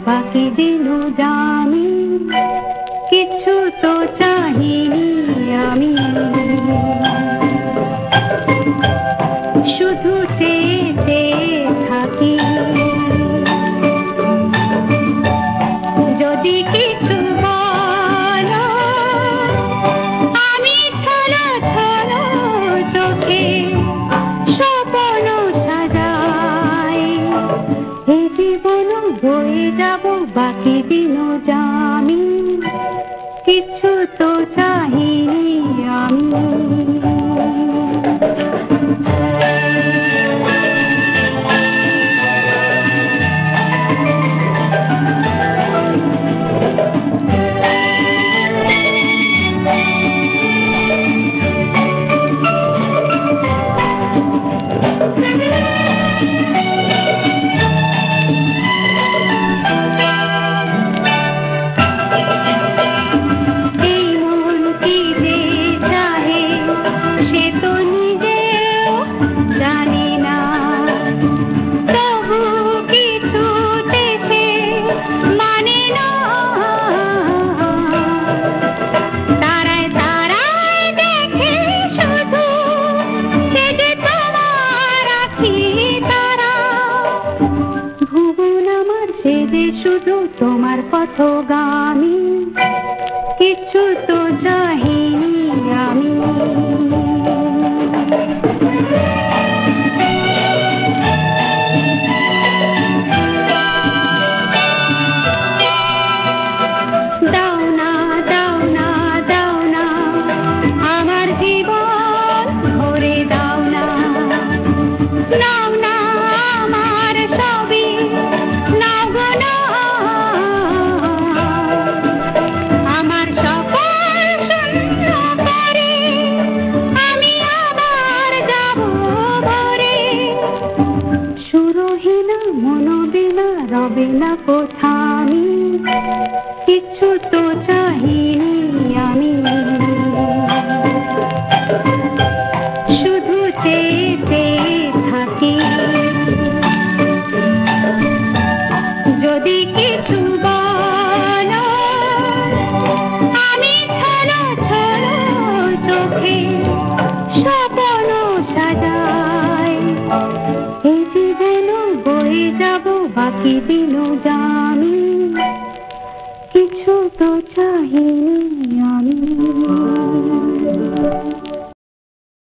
বাকি দিন জানি কিছু তো চাহিনি আমি, শুধু চেয়ে চেয়ে থাকি যদি কিছু বলো আমি ছলো ছলো চোখে স্বপ্ন সাজাই। এই জীবন বয়ে যাব বাকি দিন জানি কিছু তো চাহিনি আমি। শুধু তোমার পথগামী কিছু তো চাহিনি আমি। দাও না দাও না দাও না আমার জীবন ভরে দাও না, নাও না আমার সবই নাও গো না, আমার সকল শূন্য করে আমি আবার যাব ভরে। সুরহীন মনোবিনা রবে না কোথামি কিছু তো চাহিনি আমি, শুধু চেয়ে চেয়ে থাকি যদি কিছু বলো আমি ছলো ছলো চোখে স্বপ্ন সাজাই। এই জীবন বয়ে যাব বাকি দিন জানি কিছু তো চাহিনি।